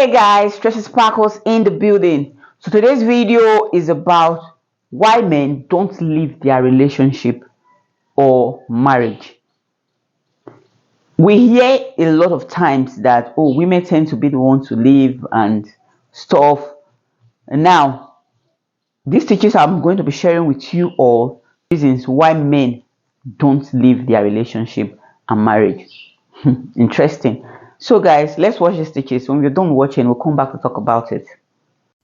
Hey guys, Tracy Sparkles in the building. So today's video is about why men don't leave their relationship or marriage. We hear a lot of times that women tend to be the ones to leave and stuff. And now these teachings I'm going to be sharing with you all reasons why men don't leave their relationship and marriage. Interesting. So guys, let's watch these teachings. When we're done watching, we'll come back to talk about it.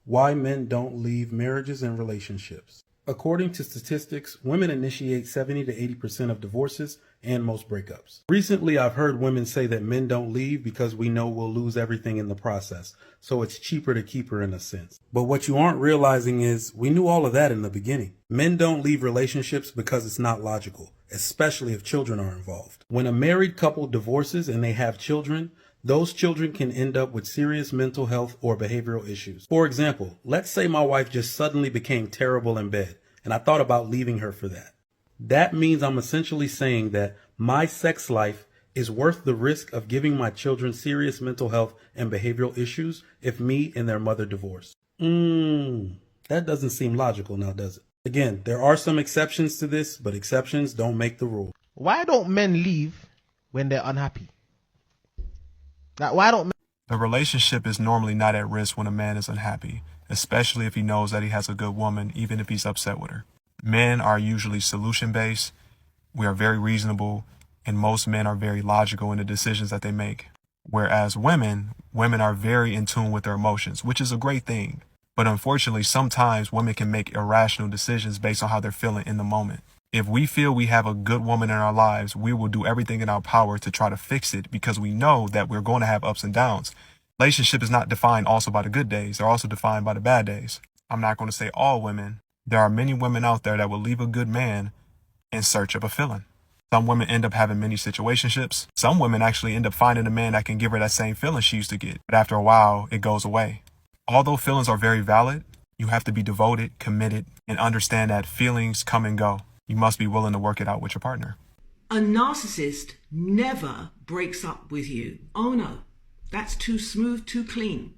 Why men don't leave marriages and relationships. According to statistics, women initiate 70 to 80% of divorces and most breakups. Recently, I've heard women say that men don't leave because we know we'll lose everything in the process, so it's cheaper to keep her in a sense. But what you aren't realizing is we knew all of that in the beginning. Men don't leave relationships because it's not logical, especially if children are involved. When a married couple divorces and they have children, those children can end up with serious mental health or behavioral issues. For example, let's say my wife just suddenly became terrible in bed, and I thought about leaving her for that. That means I'm essentially saying that my sex life is worth the risk of giving my children serious mental health and behavioral issues if me and their mother divorce. That doesn't seem logical now, does it? Again, there are some exceptions to this, but exceptions don't make the rule. Why don't men leave when they're unhappy? Like, why don't men? The relationship is normally not at risk when a man is unhappy, especially if he knows that he has a good woman, even if he's upset with her. Men are usually solution-based, we are very reasonable, and most men are very logical in the decisions that they make. Whereas women are very in tune with their emotions, which is a great thing. But unfortunately, sometimes women can make irrational decisions based on how they're feeling in the moment. If we feel we have a good woman in our lives, we will do everything in our power to try to fix it because we know that we're going to have ups and downs. Relationship is not defined also by the good days. They're also defined by the bad days. I'm not going to say all women. There are many women out there that will leave a good man in search of a feeling. Some women end up having many situationships. Some women actually end up finding a man that can give her that same feeling she used to get. But after a while, it goes away. Although feelings are very valid, you have to be devoted, committed, and understand that feelings come and go. You must be willing to work it out with your partner. A narcissist never breaks up with you. Oh no, that's too smooth, too clean.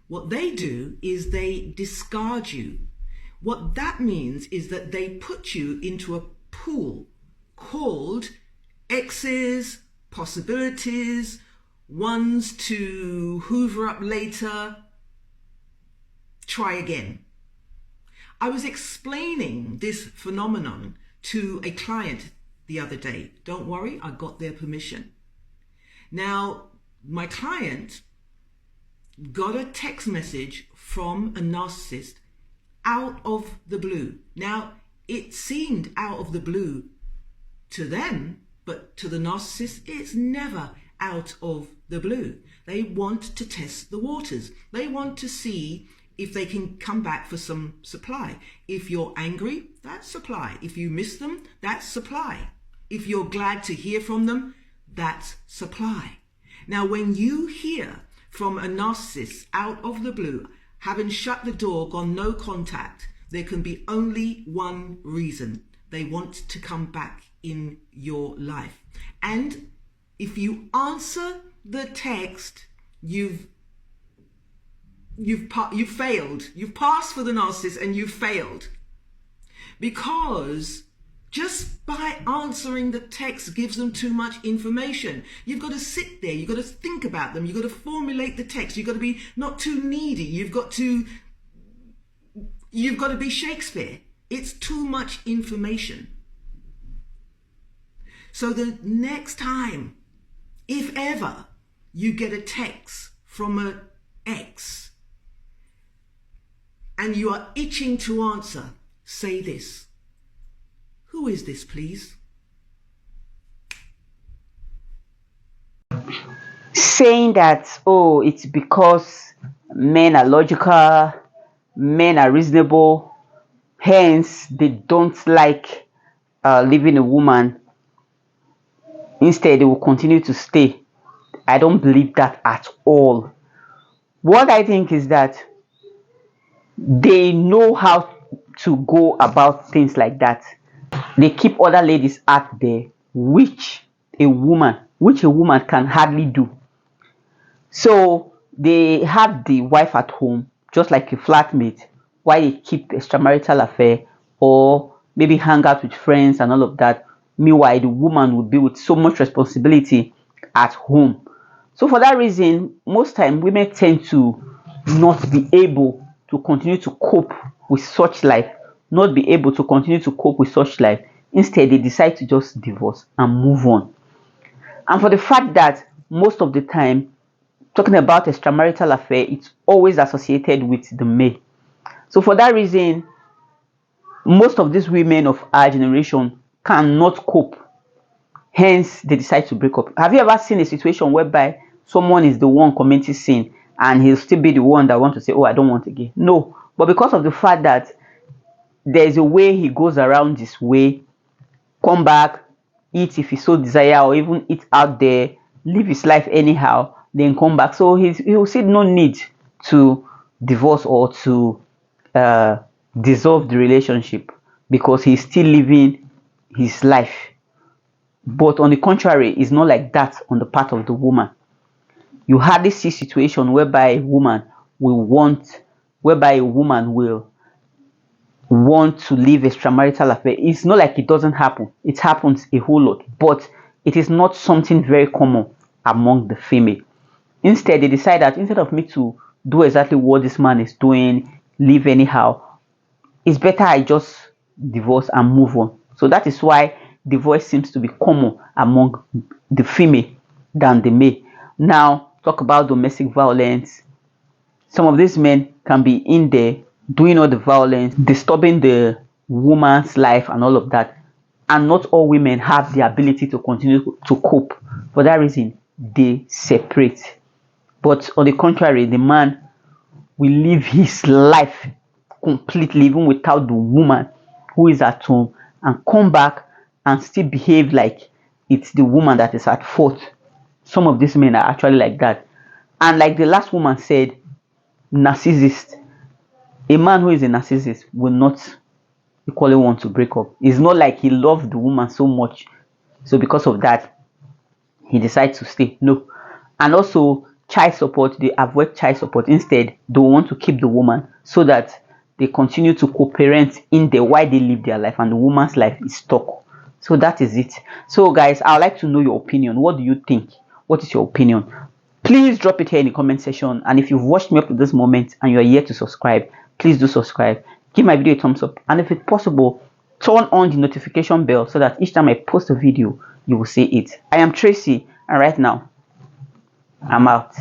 What they do is they discard you. What that means is that they put you into a pool called exes, possibilities, ones to hoover up later, try again. I was explaining this phenomenon to a client the other day. Don't worry, I got their permission. Now, my client got a text message from a narcissist out of the blue. Now, it seemed out of the blue to them, but to the narcissist, it's never out of the blue. They want to test the waters. They want to see if they can come back for some supply. If you're angry, that's supply. If you miss them, that's supply. If you're glad to hear from them, that's supply. Now, when you hear from a narcissist out of the blue, having shut the door, gone no contact, there can be only one reason. They want to come back in your life. And if you answer the text, you've failed. You've passed for the narcissist and you've failed. Because just by answering the text gives them too much information. You've got to sit there, you've got to think about them, you've got to formulate the text, you've got to be not too needy, you've got to be Shakespeare. It's too much information. So the next time, if ever, you get a text from an ex, and you are itching to answer, say this. Who is this, please? Saying that, it's because men are logical, men are reasonable, hence they don't like leaving a woman. Instead, they will continue to stay. I don't believe that at all. What I think is that they know how to go about things like that. They keep other ladies out there, which a woman can hardly do. So they have the wife at home just like a flatmate while they keep extramarital affair or maybe hang out with friends and all of that. Meanwhile, the woman would be with so much responsibility at home. So for that reason, most time women tend to not be able to continue to cope with such life, not be able to continue to cope with such life. Instead, they decide to just divorce and move on. And for the fact that most of the time, talking about extramarital affair, it's always associated with the male. So for that reason, most of these women of our generation cannot cope. Hence, they decide to break up. Have you ever seen a situation whereby someone is the one committing sin and he'll still be the one that wants to say, oh, I don't want again? No. But because of the fact that there's a way he goes around this way, come back, eat if he so desire, or even eat out there, live his life anyhow, then come back. So he will see no need to divorce or to dissolve the relationship because he's still living his life. But on the contrary, it's not like that on the part of the woman. You hardly see situation whereby a woman will want to live extramarital affair. It's not like it doesn't happen. It happens a whole lot, but it is not something very common among the female. Instead, they decide that instead of me to do exactly what this man is doing, live anyhow, it's better I just divorce and move on. So that is why divorce seems to be common among the female than the male. Now, talk about domestic violence. Some of these men can be in there doing all the violence, disturbing the woman's life and all of that. And not all women have the ability to continue to cope. For that reason, they separate. But on the contrary, the man will live his life completely, even without the woman who is at home, and come back and still behave like it's the woman that is at fault. Some of these men are actually like that. And like the last woman said, narcissist. A man who is a narcissist will not equally want to break up. It's not like he loved the woman so much, so because of that, he decides to stay. No. And also, child support, they avoid child support. Instead, they want to keep the woman so that they continue to co-parent in there while they live their life and the woman's life is stuck. So that is it. So guys, I would like to know your opinion. What do you think? What is your opinion? Please drop it here in the comment section. And if you've watched me up to this moment and you are yet to subscribe, please do subscribe. Give my video a thumbs up. And if it's possible, turn on the notification bell so that each time I post a video, you will see it. I am Tracy, and right now, I'm out.